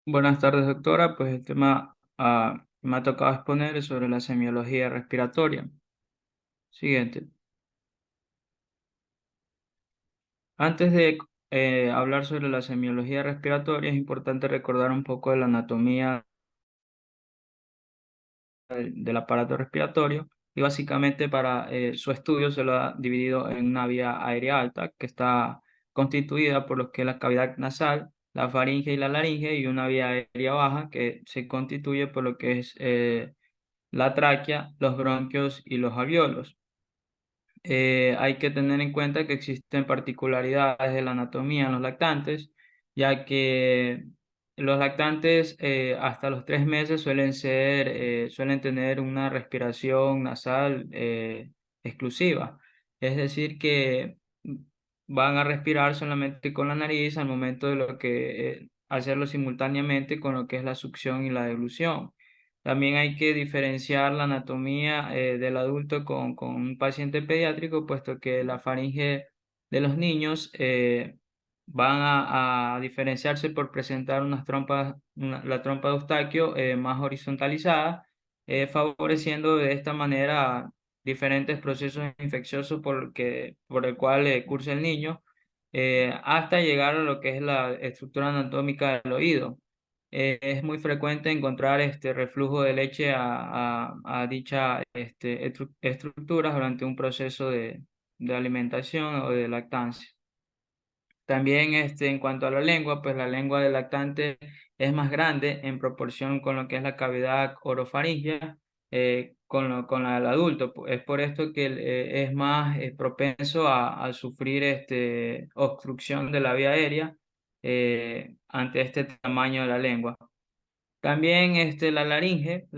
Buenas tardes, doctora. Pues el tema que me ha tocado exponer es sobre la semiología respiratoria. Siguiente. Antes de hablar sobre la semiología respiratoria, es importante recordar un poco de la anatomía del aparato respiratorio y básicamente para su estudio se lo ha dividido en una vía aérea alta que está constituida por lo que es la cavidad nasal, la faringe y la laringe y una vía aérea baja que se constituye por lo que es la tráquea, los bronquios y los alvéolos. Hay que tener en cuenta que existen particularidades de la anatomía en los lactantes, ya que los lactantes hasta los 3 meses suelen tener una respiración nasal exclusiva. Es decir, que van a respirar solamente con la nariz al momento de lo que hacerlo simultáneamente con lo que es la succión y la deglución. También hay que diferenciar la anatomía del adulto con un paciente pediátrico, puesto que la faringe de los niños van a diferenciarse por presentar la trompa de Eustaquio más horizontalizada, favoreciendo de esta manera diferentes procesos infecciosos por el cual cursa el niño, hasta llegar a lo que es la estructura anatómica del oído. Es muy frecuente encontrar este reflujo de leche a dicha estructura durante un proceso de alimentación o de lactancia. También en cuanto a la lengua, pues la lengua del lactante es más grande en proporción con lo que es la cavidad orofaringea con la del adulto. Es por esto que es más propenso a sufrir obstrucción de la vía aérea ante este tamaño de la lengua. También la laringe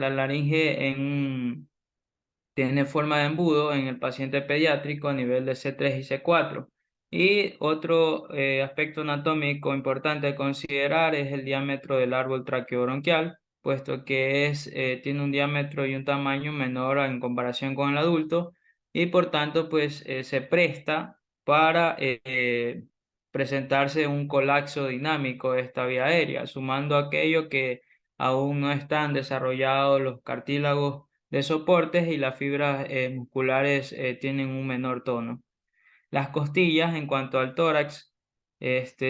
tiene forma de embudo en el paciente pediátrico a nivel de C3 y C4. Y otro aspecto anatómico importante a considerar es el diámetro del árbol traqueobronquial, puesto que tiene un diámetro y un tamaño menor en comparación con el adulto y por tanto pues se presta para presentarse un colapso dinámico de esta vía aérea, sumando aquello que aún no están desarrollados los cartílagos de soportes y las fibras musculares tienen un menor tono. Las costillas, en cuanto al tórax,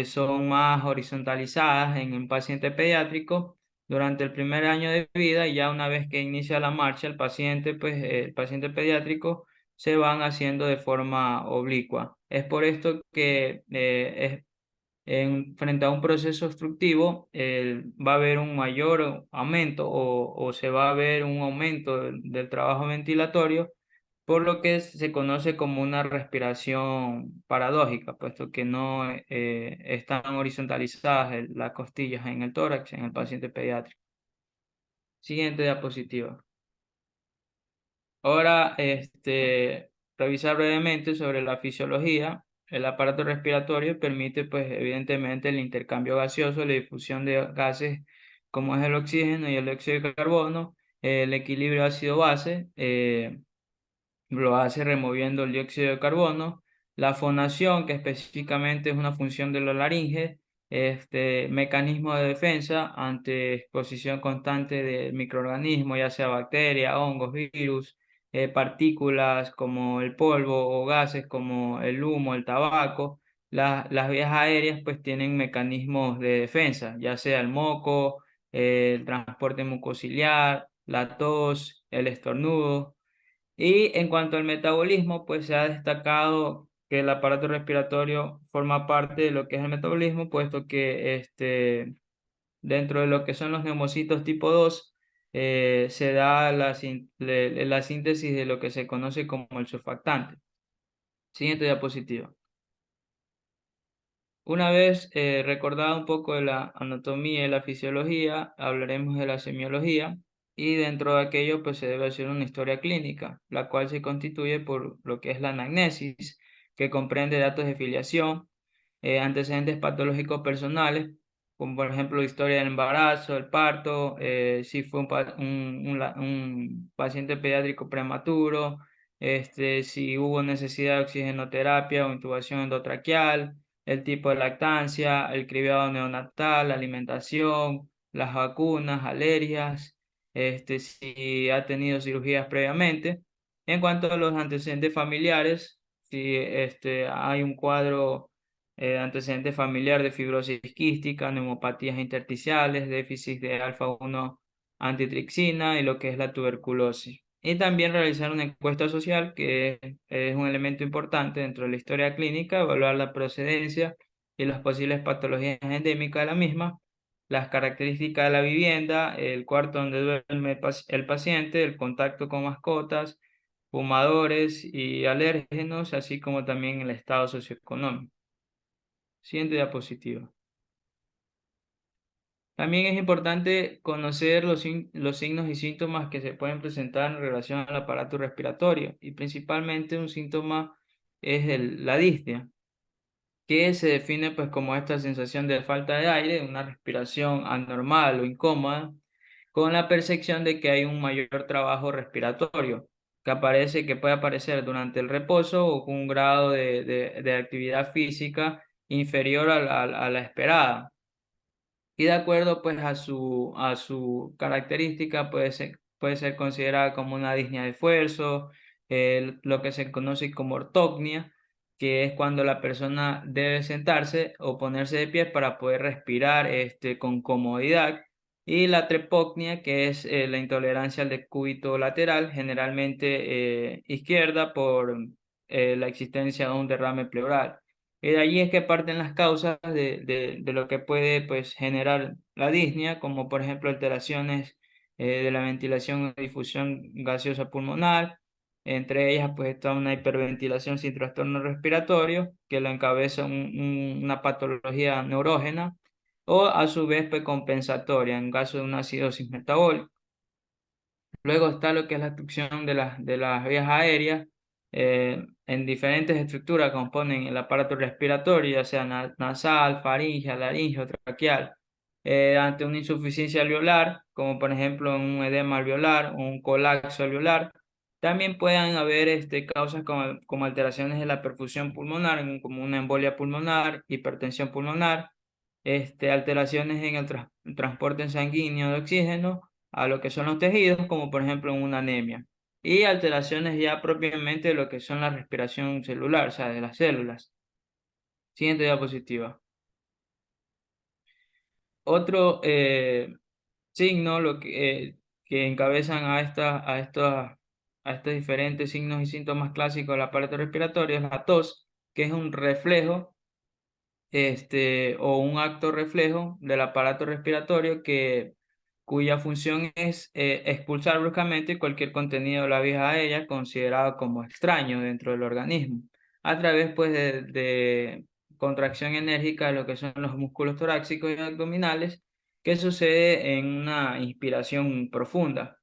son más horizontalizadas en un paciente pediátrico durante el primer año de vida y ya una vez que inicia la marcha el paciente pediátrico se van haciendo de forma oblicua. Es por esto que frente a un proceso obstructivo, va a haber un mayor aumento o se va a ver un aumento del trabajo ventilatorio, por lo que se conoce como una respiración paradójica, puesto que no están horizontalizadas las costillas en el tórax en el paciente pediátrico. Siguiente diapositiva. Ahora, revisar brevemente sobre la fisiología. El aparato respiratorio permite, pues, evidentemente, el intercambio gaseoso, la difusión de gases como es el oxígeno y el dióxido de carbono, el equilibrio ácido-base, lo hace removiendo el dióxido de carbono, la fonación, que específicamente es una función de la laringe, mecanismo de defensa ante exposición constante de microorganismos, ya sea bacterias, hongos, virus, partículas como el polvo o gases como el humo, el tabaco. Las vías aéreas pues tienen mecanismos de defensa, ya sea el moco, el transporte mucociliar, la tos, el estornudo. Y en cuanto al metabolismo, pues se ha destacado que el aparato respiratorio forma parte de lo que es el metabolismo, puesto que dentro de lo que son los neumocitos tipo 2 se da la síntesis de lo que se conoce como el surfactante. Siguiente diapositiva. Una vez recordado un poco de la anatomía y la fisiología, hablaremos de la semiología y dentro de aquello pues se debe hacer una historia clínica, la cual se constituye por lo que es la anamnesis, que comprende datos de filiación, antecedentes patológicos personales, como por ejemplo historia del embarazo, el parto, si fue un paciente pediátrico prematuro, si hubo necesidad de oxigenoterapia o intubación endotraqueal, el tipo de lactancia, el cribiado neonatal, la alimentación, las vacunas, alergias, si ha tenido cirugías previamente. En cuanto a los antecedentes familiares, si hay un cuadro antecedente familiar de fibrosis quística, neumopatías intersticiales, déficit de alfa-1 antitripsina y lo que es la tuberculosis. Y también realizar una encuesta social, que es un elemento importante dentro de la historia clínica, evaluar la procedencia y las posibles patologías endémicas de la misma, las características de la vivienda, el cuarto donde duerme el paciente, el contacto con mascotas, fumadores y alérgenos, así como también el estado socioeconómico. Siguiente diapositiva. También es importante conocer los signos y síntomas que se pueden presentar en relación al aparato respiratorio, y principalmente un síntoma es la disnea, que se define pues como esta sensación de falta de aire, una respiración anormal o incómoda, con la percepción de que hay un mayor trabajo respiratorio, que puede aparecer durante el reposo o con un grado de actividad física inferior a la esperada. Y de acuerdo pues a su característica puede ser considerada como una disnea de esfuerzo, lo que se conoce como ortognia, que es cuando la persona debe sentarse o ponerse de pie para poder respirar con comodidad, y la trepocnia, que es la intolerancia al decúbito lateral, generalmente izquierda, por la existencia de un derrame pleural. Y de allí es que parten las causas de lo que puede pues, generar la disnea, como por ejemplo alteraciones de la ventilación o difusión gaseosa pulmonar. Entre ellas pues está una hiperventilación sin trastorno respiratorio, que lo encabeza una patología neurógena, o a su vez pues, compensatoria en caso de una acidosis metabólica. Luego está lo que es la obstrucción de las vías aéreas en diferentes estructuras que componen el aparato respiratorio, ya sea nasal, faringea, laringe o traqueal. Ante una insuficiencia alveolar, como por ejemplo un edema alveolar o un colapso alveolar, también pueden haber causas como alteraciones de la perfusión pulmonar, como una embolia pulmonar, hipertensión pulmonar, alteraciones en el transporte sanguíneo de oxígeno a lo que son los tejidos, como por ejemplo una anemia, y alteraciones ya propiamente de lo que son la respiración celular, o sea, de las células. Siguiente diapositiva. Otro signo que encabezan a estos diferentes signos y síntomas clásicos del aparato respiratorio es la tos, que es un reflejo o un acto reflejo del aparato respiratorio cuya función es expulsar bruscamente cualquier contenido de la vía aérea considerado como extraño dentro del organismo, a través pues, de contracción enérgica de lo que son los músculos torácicos y abdominales, que sucede en una inspiración profunda.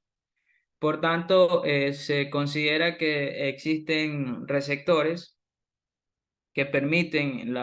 Por tanto, se considera que existen receptores que permiten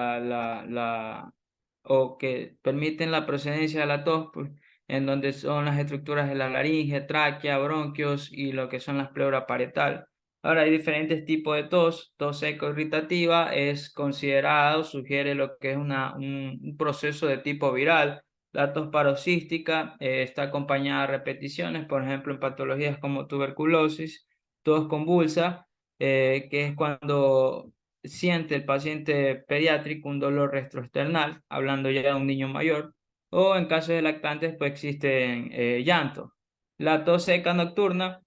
o que permiten la procedencia de la tos, pues, en donde son las estructuras de la laringe, tráquea, bronquios y lo que son las pleuras parietal. Ahora hay diferentes tipos de tos. Tos seco irritativa es considerado, sugiere lo que es un proceso de tipo viral. La tos paroxística está acompañada de repeticiones, por ejemplo, en patologías como tuberculosis. Tos convulsa, que es cuando siente el paciente pediátrico un dolor retroesternal, hablando ya de un niño mayor, o en casos de lactantes, pues existen llanto. La tos seca nocturna,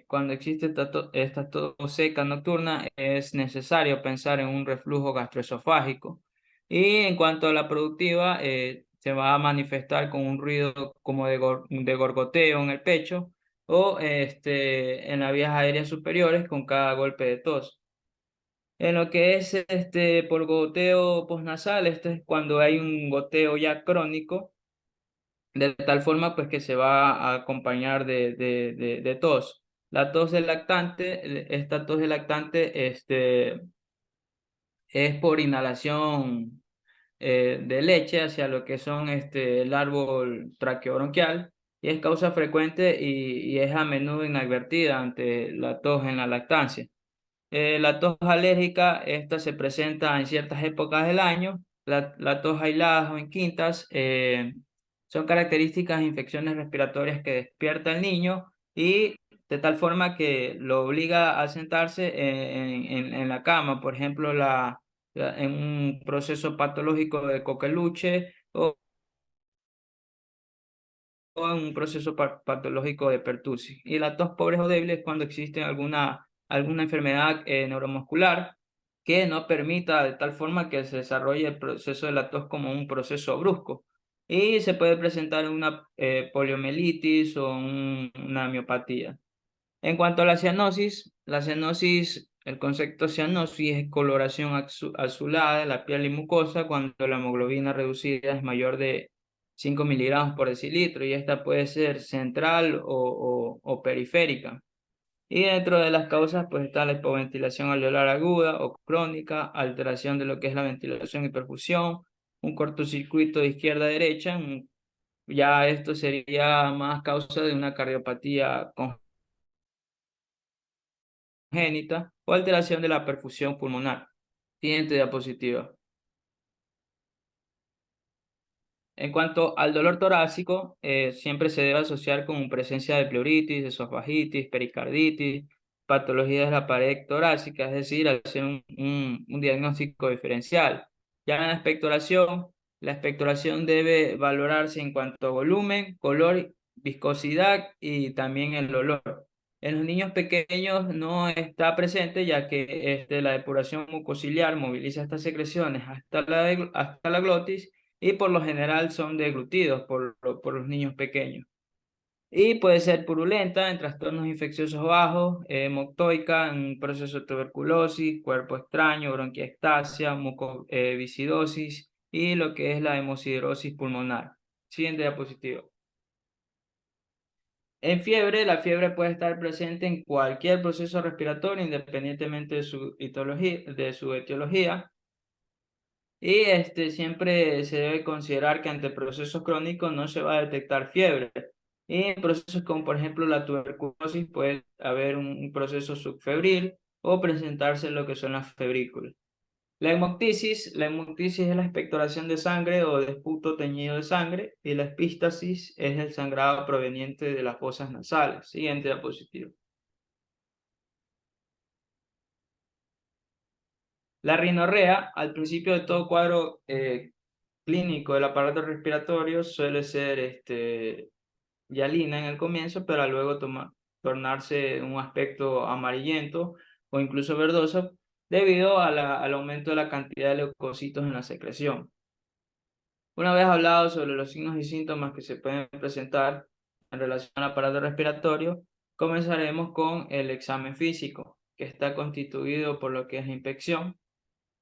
cuando existe esta tos seca nocturna, es necesario pensar en un reflujo gastroesofágico. Y en cuanto a la productiva, se va a manifestar con un ruido como de gorgoteo en el pecho, o en las vías aéreas superiores con cada golpe de tos. En lo que es por goteo postnasal, esto es cuando hay un goteo ya crónico, de tal forma pues que se va a acompañar de tos. La tos del lactante, esta tos del lactante es por inhalación de leche hacia lo que son el árbol traqueobronquial, y es causa frecuente y es a menudo inadvertida ante la tos en la lactancia. La tos alérgica, esta se presenta en ciertas épocas del año la tos aisladas o en quintas, son características de infecciones respiratorias que despierta el niño y de tal forma que lo obliga a sentarse en la cama, por ejemplo, en un proceso patológico de coqueluche o en un proceso patológico de pertusis. Y la tos pobre o débil es cuando existe alguna enfermedad neuromuscular que no permita de tal forma que se desarrolle el proceso de la tos como un proceso brusco. Y se puede presentar una poliomielitis o una miopatía. En cuanto a la cianosis, el concepto cianosis es coloración azulada de la piel y mucosa cuando la hemoglobina reducida es mayor de 5 miligramos por decilitro y esta puede ser central o periférica. Y dentro de las causas pues está la hipoventilación alveolar aguda o crónica, alteración de lo que es la ventilación y perfusión, un cortocircuito de izquierda a derecha, ya esto sería más causa de una cardiopatía congénita o alteración de la perfusión pulmonar. Siguiente diapositiva. En cuanto al dolor torácico, siempre se debe asociar con presencia de pleuritis, esofagitis, pericarditis, patologías de la pared torácica, es decir, hacer un diagnóstico diferencial. Ya en la expectoración debe valorarse en cuanto a volumen, color, viscosidad y también el olor. En los niños pequeños no está presente ya que la depuración mucociliar moviliza estas secreciones hasta la glotis y por lo general son deglutidos por los niños pequeños. Y puede ser purulenta en trastornos infecciosos bajos, hemoctoica en proceso de tuberculosis, cuerpo extraño, bronquiectasia, mucoviscidosis y lo que es la hemosiderosis pulmonar. Siguiente diapositiva. En fiebre, la fiebre puede estar presente en cualquier proceso respiratorio independientemente de su etiología. Y siempre se debe considerar que ante procesos crónicos no se va a detectar fiebre. Y en procesos como por ejemplo la tuberculosis puede haber un proceso subfebril o presentarse lo que son las febrículas. La hemoptisis es la expectoración de sangre o de esputo teñido de sangre y la epístasis es el sangrado proveniente de las fosas nasales. Siguiente diapositiva. La rinorrea, al principio de todo cuadro clínico del aparato respiratorio, suele ser hialina en el comienzo, pero luego tornarse un aspecto amarillento o incluso verdoso debido al aumento de la cantidad de leucocitos en la secreción. Una vez hablado sobre los signos y síntomas que se pueden presentar en relación al aparato respiratorio, comenzaremos con el examen físico, que está constituido por lo que es la inspección.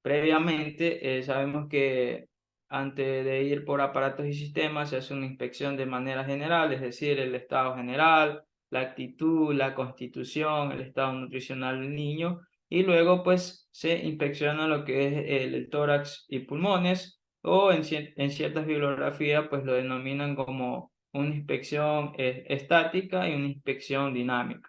Previamente, sabemos que antes de ir por aparatos y sistemas se hace una inspección de manera general, es decir, el estado general, la actitud, la constitución, el estado nutricional del niño, y luego pues se inspecciona lo que es el tórax y pulmones, o en ciertas bibliografías pues lo denominan como una inspección estática y una inspección dinámica.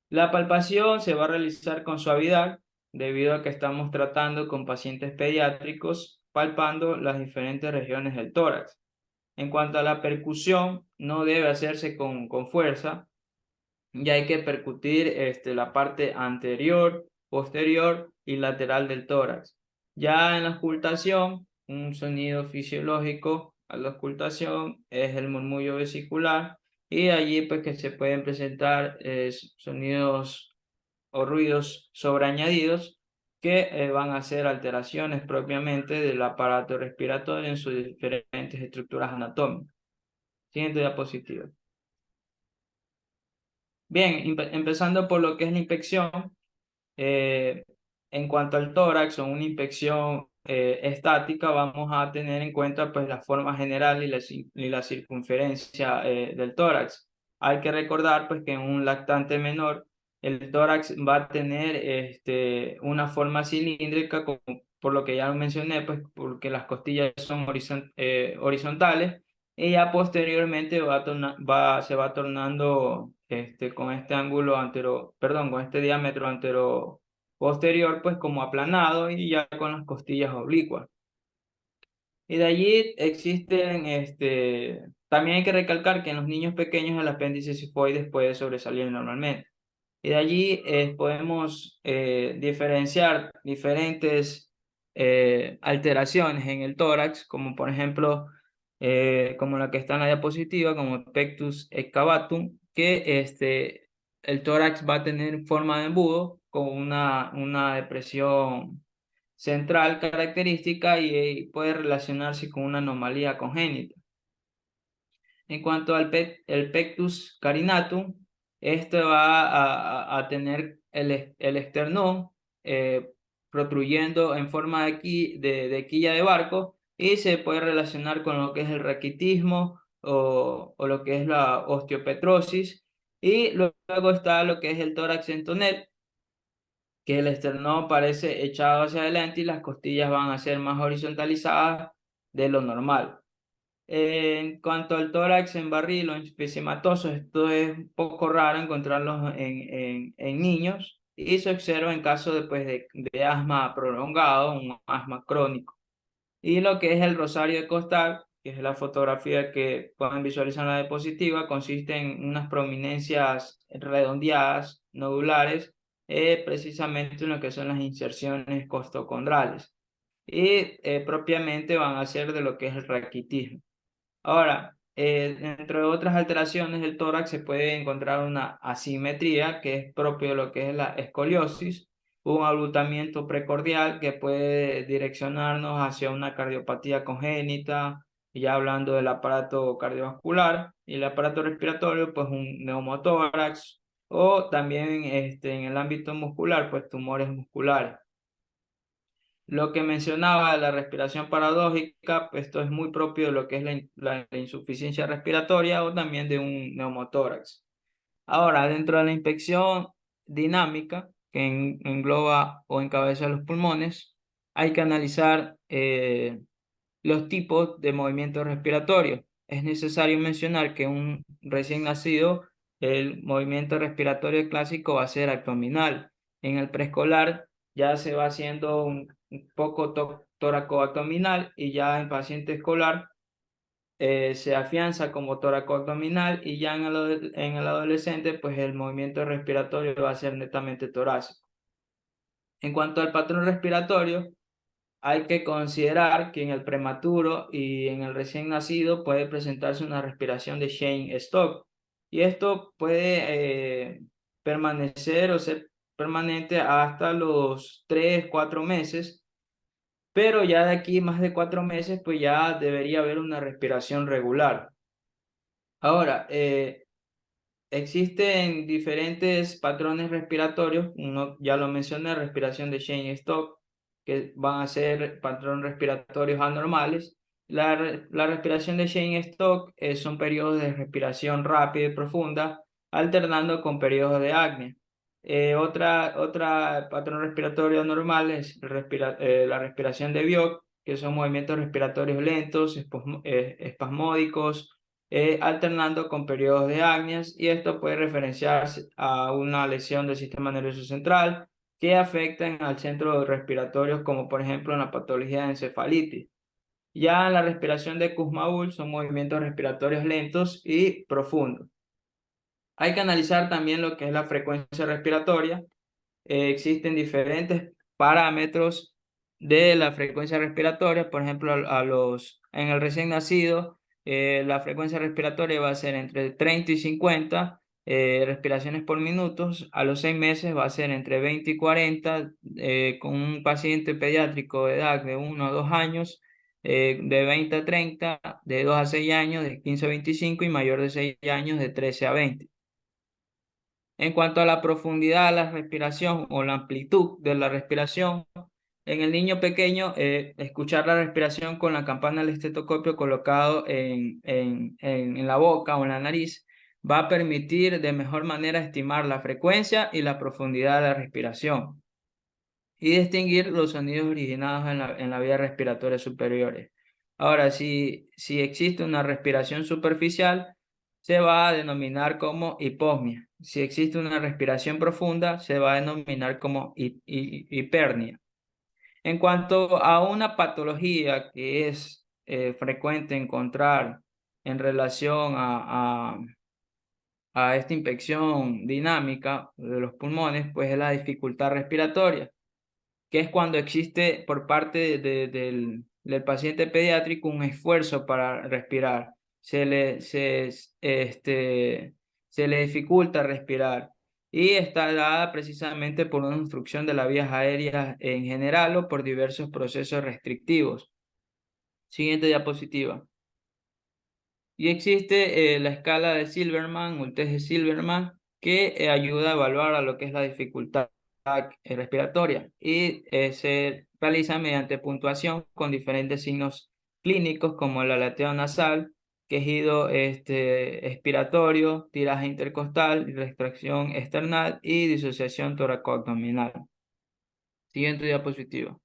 La palpación se va a realizar con suavidad debido a que estamos tratando con pacientes pediátricos palpando las diferentes regiones del tórax. En cuanto a la percusión, no debe hacerse con fuerza, ya hay que percutir la parte anterior, posterior y lateral del tórax. Ya en la auscultación, un sonido fisiológico a la auscultación es el murmullo vesicular y allí pues que se pueden presentar sonidos o ruidos sobreañadidos que van a ser alteraciones propiamente del aparato respiratorio en sus diferentes estructuras anatómicas. Siguiente diapositiva. Bien, empezando por lo que es la inspección, eh, en cuanto al tórax o una inspección estática, vamos a tener en cuenta pues la forma general y la circunferencia del tórax. Hay que recordar pues que en un lactante menor el tórax va a tener una forma cilíndrica, por lo que ya lo mencioné, pues porque las costillas son horizontales y ya posteriormente se va tornando con este ángulo perdón, con este diámetro antero posterior, pues como aplanado y ya con las costillas oblicuas. Y de allí existen, también hay que recalcar que en los niños pequeños el apéndice cifoides puede sobresalir normalmente. Y de allí podemos diferenciar diferentes alteraciones en el tórax, como por ejemplo, como la que está en la diapositiva, como pectus excavatum, que el tórax va a tener forma de embudo con una depresión central característica y puede relacionarse con una anomalía congénita. En cuanto al el pectus carinatum, este va a tener el esternón protruyendo en forma de quilla de barco y se puede relacionar con lo que es el raquitismo o lo que es la osteopetrosis. Y luego está lo que es el tórax entonet, que el esternón parece echado hacia adelante y las costillas van a ser más horizontalizadas de lo normal. En cuanto al tórax en barril o enfisемatoso, esto es un poco raro encontrarlos en niños y se observa en caso de asma prolongado, un asma crónico. Y lo que es el rosario de costal, que es la fotografía que pueden visualizar en la diapositiva, consiste en unas prominencias redondeadas, nodulares, precisamente en lo que son las inserciones costocondrales. Y propiamente van a ser de lo que es el raquitismo. Ahora, dentro de otras alteraciones del tórax se puede encontrar una asimetría que es propio de lo que es la escoliosis, un abultamiento precordial que puede direccionarnos hacia una cardiopatía congénita, y ya hablando del aparato cardiovascular y el aparato respiratorio, pues un neumotórax o también en el ámbito muscular, pues tumores musculares. Lo que mencionaba de la respiración paradójica, pues esto es muy propio de lo que es la insuficiencia respiratoria o también de un neumotórax. Ahora, dentro de la inspección dinámica, que engloba o encabeza los pulmones, hay que analizar los tipos de movimientos respiratorios. Es necesario mencionar que un recién nacido, el movimiento respiratorio clásico va a ser abdominal. En el preescolar ya se va haciendo un poco tóraco-abdominal y ya en paciente escolar se afianza como tóraco-abdominal y ya en el adolescente pues el movimiento respiratorio va a ser netamente torácico. En cuanto al patrón respiratorio, hay que considerar que en el prematuro y en el recién nacido puede presentarse una respiración de Cheyne-Stokes y esto puede permanecer o ser permanente hasta los 3, 4 meses, pero ya de aquí más de 4 meses pues ya debería haber una respiración regular. Ahora, existen diferentes patrones respiratorios, uno ya lo mencioné, respiración de Cheyne-Stokes, que van a ser patrones respiratorios anormales. La respiración de Cheyne-Stokes son periodos de respiración rápida y profunda, alternando con periodos de apnea. Otra patrón respiratorio anormal es la respiración de Biot, que son movimientos respiratorios lentos, espasmódicos, alternando con periodos de apneas, y esto puede referenciarse a una lesión del sistema nervioso central que afectan al centro respiratorio, como por ejemplo en la patología de encefalitis. Ya en la respiración de Kussmaul son movimientos respiratorios lentos y profundos. Hay que analizar también lo que es la frecuencia respiratoria. Existen diferentes parámetros de la frecuencia respiratoria. Por ejemplo, en el recién nacido, la frecuencia respiratoria va a ser entre 30 y 50 respiraciones por minuto. A los 6 meses va a ser entre 20 y 40, con un paciente pediátrico de edad de 1 a 2 años, de 20 a 30, de 2 a 6 años, de 15 a 25 y mayor de 6 años, de 13 a 20. En cuanto a la profundidad de la respiración o la amplitud de la respiración, en el niño pequeño, escuchar la respiración con la campana del estetoscopio colocado en la boca o en la nariz va a permitir de mejor manera estimar la frecuencia y la profundidad de la respiración y distinguir los sonidos originados en la vía respiratoria superiores. Ahora, si existe una respiración superficial, se va a denominar como hiposmia. Si existe una respiración profunda, se va a denominar como hipernia. En cuanto a una patología que es frecuente encontrar en relación a esta infección dinámica de los pulmones, pues es la dificultad respiratoria, que es cuando existe por parte del paciente pediátrico un esfuerzo para respirar. Se le, se, se le dificulta respirar y está dada precisamente por una obstrucción de las vías aéreas en general o por diversos procesos restrictivos. Siguiente diapositiva. Y existe la escala de Silverman o el test de Silverman que ayuda a evaluar a lo que es la dificultad respiratoria y se realiza mediante puntuación con diferentes signos clínicos como el aleteo nasal, quejido expiratorio, tiraje intercostal, retracción external y disociación toracoabdominal. Siguiente diapositiva.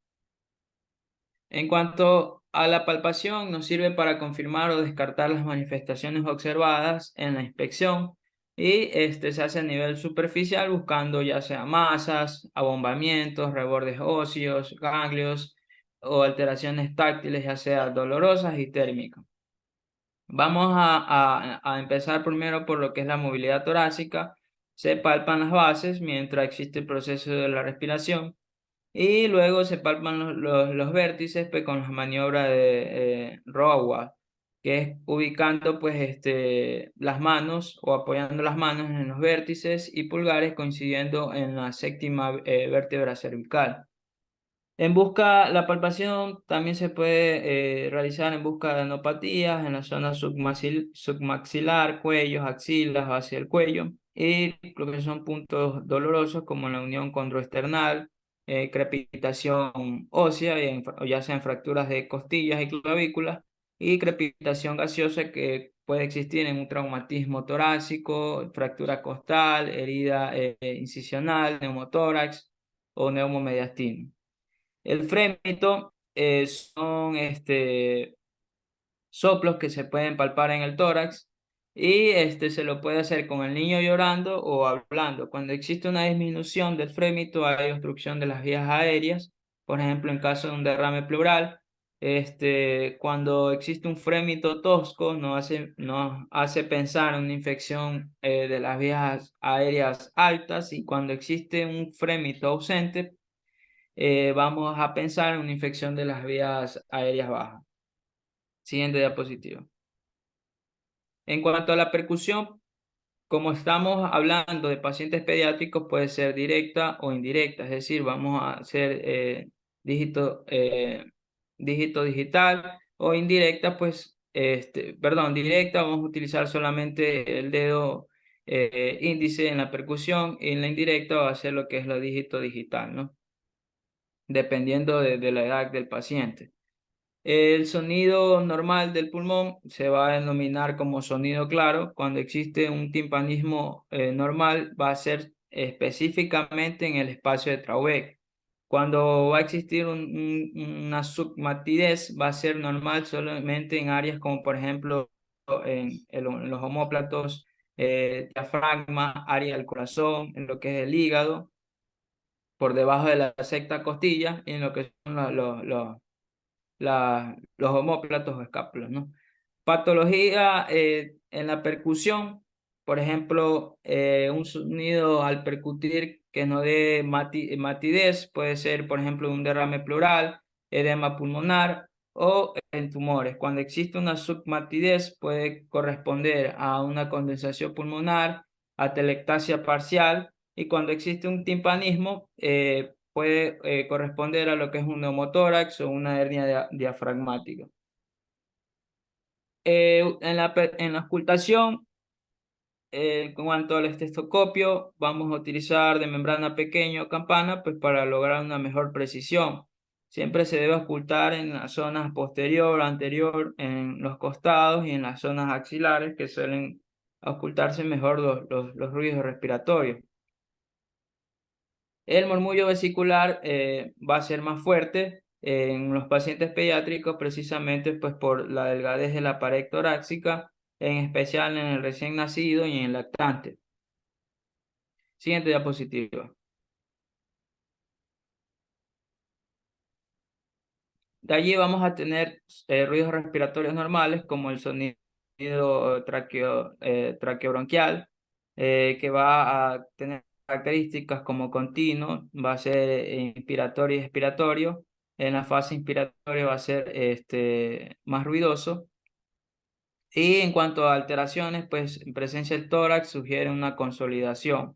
En cuanto a la palpación, nos sirve para confirmar o descartar las manifestaciones observadas en la inspección y se hace a nivel superficial buscando ya sea masas, abombamientos, rebordes óseos, ganglios o alteraciones táctiles ya sea dolorosas y térmicas. Vamos a empezar primero por lo que es la movilidad torácica. Se palpan las bases mientras existe el proceso de la respiración. Y luego se palpan los vértices pues, con las maniobras de Rowa, que es ubicando pues, las manos o apoyando las manos en los vértices y pulgares coincidiendo en la séptima vértebra cervical. La palpación también se puede realizar en busca de neuropatías en la zona submaxilar, cuello, axilas, hacia el cuello, y lo que son puntos dolorosos como la unión condroesternal, crepitación ósea, o ya sean fracturas de costillas y clavículas, y crepitación gaseosa que puede existir en un traumatismo torácico, fractura costal, herida incisional, neumotórax o neumomediastino. El frémito son soplos que se pueden palpar en el tórax y se lo puede hacer con el niño llorando o hablando. Cuando existe una disminución del frémito hay obstrucción de las vías aéreas, por ejemplo en caso de un derrame pleural. Cuando existe un frémito tosco nos hace pensar en una infección de las vías aéreas altas, y cuando existe un frémito ausente vamos a pensar en una infección de las vías aéreas bajas. Siguiente diapositiva. En cuanto a la percusión, como estamos hablando de pacientes pediátricos, puede ser directa o indirecta, es decir, vamos a hacer dígito, dígito digital, o indirecta, pues, perdón, directa, vamos a utilizar solamente el dedo índice en la percusión, y en la indirecta va a ser lo que es el dígito digital, ¿no? Dependiendo de la edad del paciente. El sonido normal del pulmón se va a denominar como sonido claro. Cuando existe un timpanismo normal, va a ser específicamente en el espacio de Traubeck. Cuando va a existir una submatidez, va a ser normal solamente en áreas como por ejemplo en los omóplatos, diafragma, área del corazón, en lo que es el hígado, por debajo de la sexta costilla, y en lo que son los omóplatos o escápulas, ¿no? Patología en la percusión, por ejemplo, un sonido al percutir que no dé matidez puede ser, por ejemplo, un derrame pleural, edema pulmonar o en tumores. Cuando existe una submatidez puede corresponder a una condensación pulmonar, atelectasia parcial, y cuando existe un timpanismo puede corresponder a lo que es un neumotórax o una hernia diafragmática. En la auscultación, en cuanto al estetoscopio, vamos a utilizar de membrana pequeña o campana pues, para lograr una mejor precisión. Siempre se debe ocultar en las zonas posterior, anterior, en los costados y en las zonas axilares, que suelen ocultarse mejor los ruidos respiratorios. El murmullo vesicular va a ser más fuerte en los pacientes pediátricos precisamente pues, por la delgadez de la pared torácica, en especial en el recién nacido y en el lactante. Siguiente diapositiva. De allí vamos a tener ruidos respiratorios normales como el sonido traqueobronquial, que va a tener características como continuo, va a ser inspiratorio y expiratorio. En la fase inspiratoria va a ser más ruidoso. Y en cuanto a alteraciones, pues en presencia del tórax sugiere una consolidación.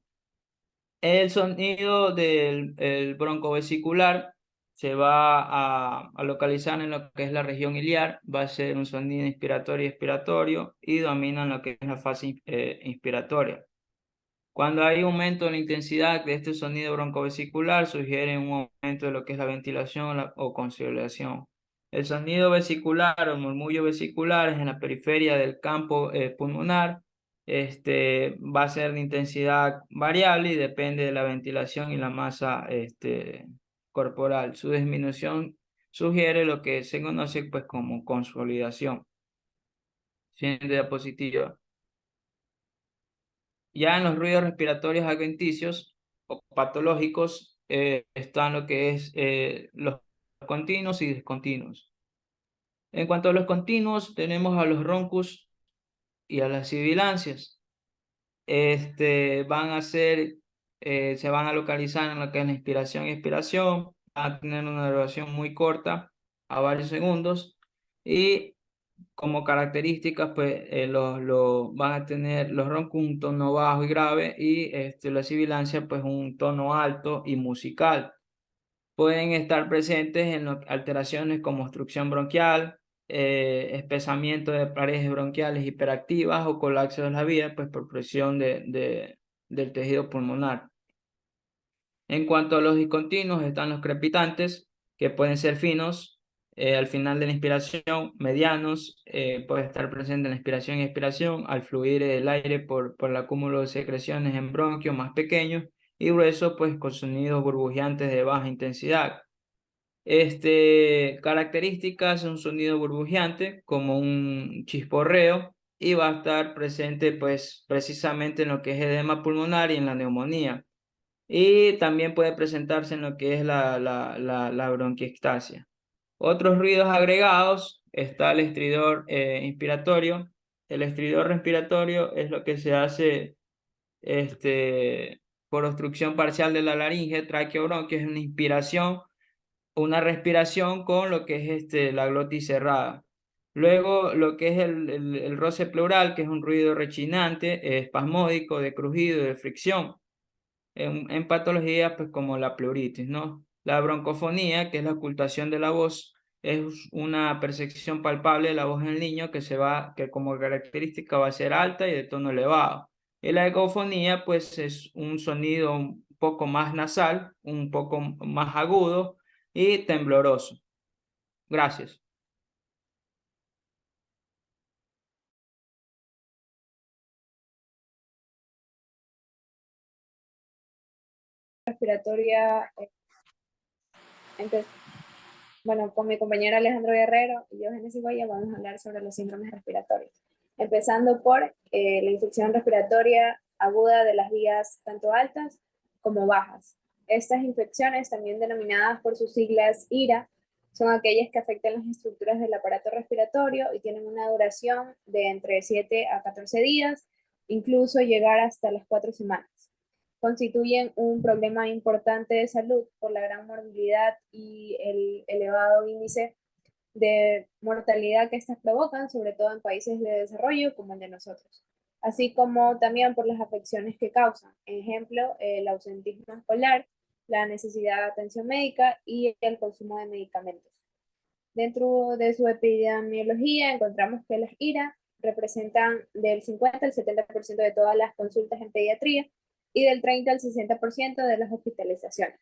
El sonido del el broncovesicular se va a localizar en lo que es la región iliar, va a ser un sonido inspiratorio y expiratorio y domina en lo que es la fase inspiratoria. Cuando hay aumento en la intensidad de este sonido broncovesicular, sugiere un aumento de lo que es la ventilación o consolidación. El sonido vesicular o murmullo vesicular es en la periferia del campo pulmonar. Va a ser de intensidad variable y depende de la ventilación y la masa corporal. Su disminución sugiere lo que se conoce pues como consolidación. Siguiente diapositiva. Ya en los ruidos respiratorios adventicios o patológicos están lo que es los continuos y discontinuos. En cuanto a los continuos, tenemos a los roncus y a las sibilancias. Van a ser, se van a localizar en lo que es la inspiración y expiración, van a tener una duración muy corta, a varios segundos, y como características, pues van a tener los roncos un tono bajo y grave y la sibilancia, pues un tono alto y musical. Pueden estar presentes en alteraciones como obstrucción bronquial, espesamiento de paredes bronquiales hiperactivas o colapso de la vía, pues por presión del tejido pulmonar. En cuanto a los discontinuos, están los crepitantes, que pueden ser finos al final de la inspiración, medianos, puede estar presente en la inspiración y expiración, al fluir el aire por el acúmulo de secreciones en bronquios más pequeños, y gruesos, pues con sonidos burbujeantes de baja intensidad. Características, un sonido burbujeante, como un chisporreo, y va a estar presente, pues, precisamente en lo que es edema pulmonar y en la neumonía. Y también puede presentarse en lo que es la bronquiectasia. Otros ruidos agregados está el estridor inspiratorio. El estridor respiratorio es lo que se hace por obstrucción parcial de la laringe, traqueobronquio, es una inspiración, una respiración con lo que es la glotis cerrada. Luego, lo que es el roce pleural, que es un ruido rechinante, espasmódico, de crujido, de fricción en patologías pues, como la pleuritis, ¿no? La broncofonía, que es la ocultación de la voz, es una percepción palpable de la voz en el niño que como característica va a ser alta y de tono elevado. Y la ecofonía, pues es un sonido un poco más nasal, un poco más agudo y tembloroso. Gracias. Respiratoria, bueno, con mi compañero Alejandro Guerrero y yo, Génesis Goya, vamos a hablar sobre los síndromes respiratorios. Empezando por la infección respiratoria aguda de las vías tanto altas como bajas. Estas infecciones, también denominadas por sus siglas IRA, son aquellas que afectan las estructuras del aparato respiratorio y tienen una duración de entre 7 a 14 días, incluso llegar hasta las 4 semanas. Constituyen un problema importante de salud por la gran morbilidad y el elevado índice de mortalidad que estas provocan, sobre todo en países de desarrollo como el de nosotros, así como también por las afecciones que causan, ejemplo, el ausentismo escolar, la necesidad de atención médica y el consumo de medicamentos. Dentro de su epidemiología encontramos que las IRA representan del 50 al 70% de todas las consultas en pediatría y del 30 al 60% de las hospitalizaciones.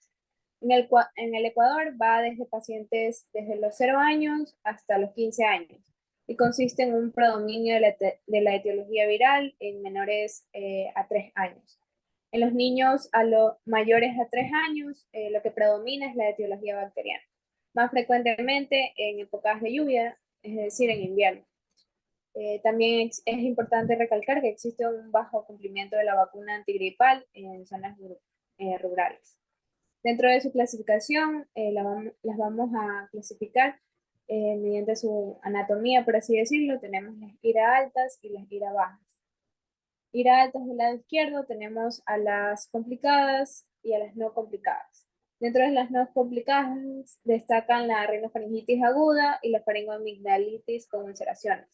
En el Ecuador va desde pacientes desde los 0 años hasta los 15 años y consiste en un predominio de la etiología viral en menores a 3 años. En los niños a los mayores a 3 años, lo que predomina es la etiología bacteriana, más frecuentemente en épocas de lluvia, es decir, en invierno. También es importante recalcar que existe un bajo cumplimiento de la vacuna antigripal en zonas rurales. Dentro de su clasificación, las vamos a clasificar mediante su anatomía, por así decirlo, tenemos las ira altas y las ira bajas. Ira altas del lado izquierdo tenemos a las complicadas y a las no complicadas. Dentro de las no complicadas destacan la rinofaringitis aguda y la faringoamigdalitis con ulceraciones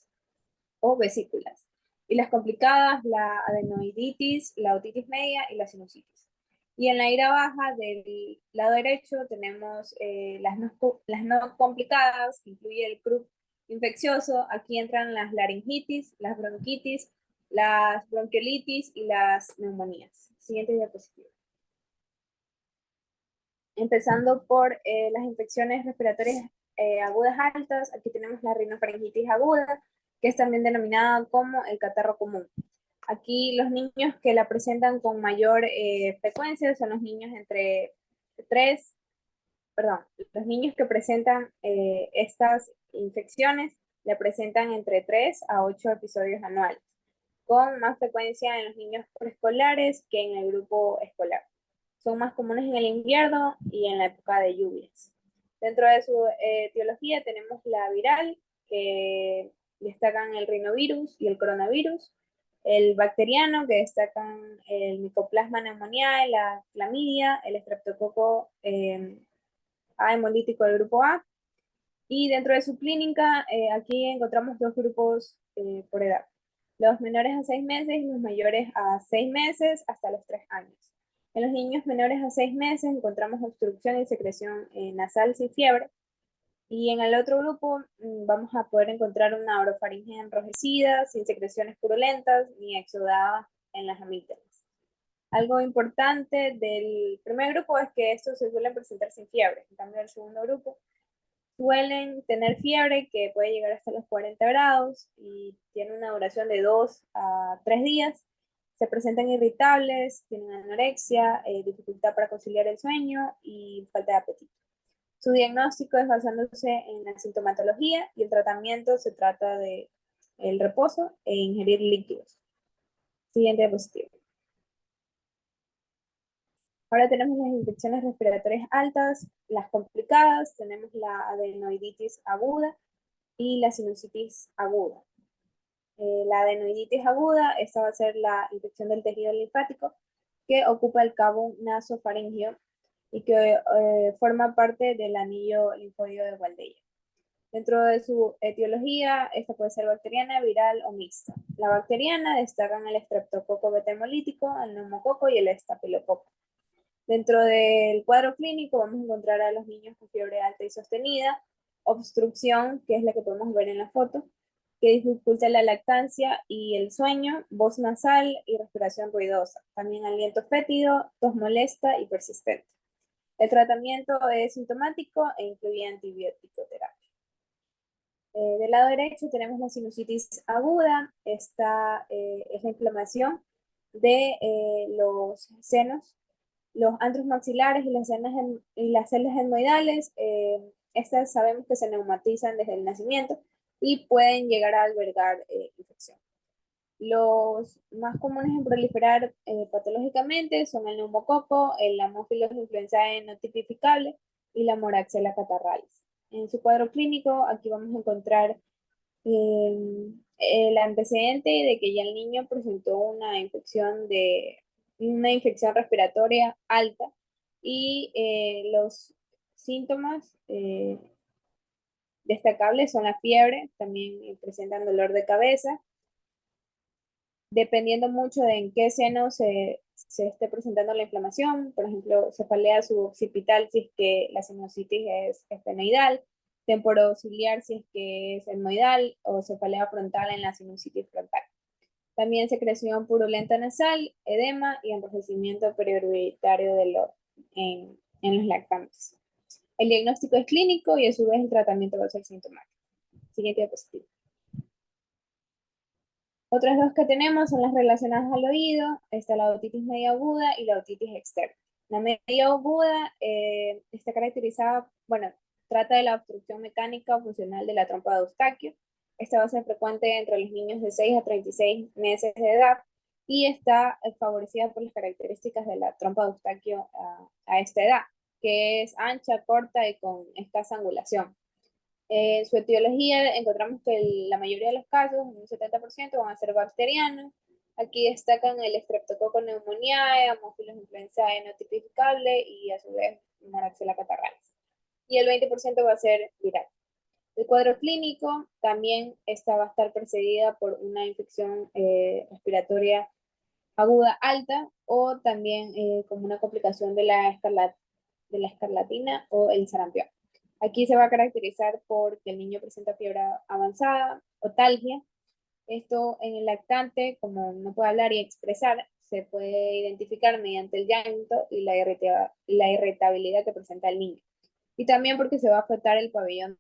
o vesículas. Y las complicadas, la adenoiditis, la otitis media y la sinusitis. Y en la ira baja del lado derecho tenemos las no complicadas, que incluye el croup infeccioso. Aquí entran las laringitis, las bronquitis, las bronquiolitis y las neumonías. Siguiente diapositiva. Empezando por las infecciones respiratorias agudas altas, aquí tenemos la rinofaringitis aguda, que es también denominada como el catarro común. Aquí los niños que la presentan con mayor frecuencia son los niños entre 3, perdón, los niños que presentan estas infecciones la presentan entre 3 a 8 episodios anuales, con más frecuencia en los niños preescolares que en el grupo escolar. Son más comunes en el invierno y en la época de lluvias. Dentro de su etiología tenemos la viral, que destacan el rinovirus y el coronavirus, el bacteriano, que destacan el Mycoplasma pneumoniae, la clamidia, el estreptococo A hemolítico del grupo A, y dentro de su clínica, aquí encontramos dos grupos por edad. Los menores a 6 meses y los mayores a 6 meses hasta los 3 años. En los niños menores a 6 meses encontramos obstrucción y secreción nasal sin fiebre. Y en el otro grupo vamos a poder encontrar una orofaringe enrojecida, sin secreciones purulentas ni exudadas en las amígdalas. Algo importante del primer grupo es que estos se suelen presentar sin fiebre. En cambio, el segundo grupo suelen tener fiebre que puede llegar hasta los 40 grados y tiene una duración de 2 a 3 días. Se presentan irritables, tienen anorexia, dificultad para conciliar el sueño y falta de apetito. Su diagnóstico es basándose en la sintomatología y el tratamiento se trata de el reposo e ingerir líquidos. Siguiente diapositiva. Ahora tenemos las infecciones respiratorias altas, las complicadas, tenemos la adenoiditis aguda y la sinusitis aguda. La adenoiditis aguda, esta va a ser la infección del tejido linfático que ocupa el cabo nasofaringeo y que forma parte del anillo linfóide de Waldeyer. Dentro de su etiología, esta puede ser bacteriana, viral o mixta. La bacteriana destacan el estreptococo beta hemolítico, el neumococo y el estafilococo. Dentro del cuadro clínico vamos a encontrar a los niños con fiebre alta y sostenida, obstrucción, que es la que podemos ver en la foto, que dificulta la lactancia y el sueño, voz nasal y respiración ruidosa. También aliento fétido, tos molesta y persistente. El tratamiento es sintomático e incluye antibiótico terapia. Del lado derecho tenemos la sinusitis aguda. Esta es la inflamación de los senos, los antros maxilares y las celdas etmoidales. Estas sabemos que se neumatizan desde el nacimiento y pueden llegar a albergar infección. Los más comunes en proliferar patológicamente son el neumococo, el Haemophilus influenzae no tipificable y la Moraxella catarrhalis. En su cuadro clínico, aquí vamos a encontrar el antecedente de que ya el niño presentó una infección respiratoria alta y los síntomas destacables son la fiebre, también presentan dolor de cabeza, dependiendo mucho de en qué seno se esté presentando la inflamación. Por ejemplo, cefalea suboccipital si es que la sinusitis es esfenoidal, temporociliar si es que es etmoidal, o cefalea frontal en la sinusitis frontal. También secreción purulenta nasal, edema y enrojecimiento periorbitario en los lactantes. El diagnóstico es clínico y a su vez el tratamiento va a ser sintomático. Siguiente diapositiva. Otras dos que tenemos son las relacionadas al oído. Está la otitis media aguda y la otitis externa. La media aguda está caracterizada, bueno, trata de la obstrucción mecánica o funcional de la trompa de Eustaquio. Esta va a ser frecuente entre los niños de 6 a 36 meses de edad y está favorecida por las características de la trompa de Eustaquio a esta edad, que es ancha, corta y con escasa angulación. En su etiología encontramos que la mayoría de los casos, un 70%, van a ser bacterianos. Aquí destacan el Streptococcus pneumoniae, Haemophilus influenzae no tipificable y a su vez Moraxella catarrhalis. Y el 20% va a ser viral. El cuadro clínico también va a estar precedida por una infección respiratoria aguda alta o también como una complicación de de la escarlatina o el sarampión. Aquí se va a caracterizar porque el niño presenta fiebre avanzada, otalgia. Esto en el lactante, como no puede hablar y expresar, se puede identificar mediante el llanto y la irritabilidad que presenta el niño. Y también porque se va a afectar el pabellón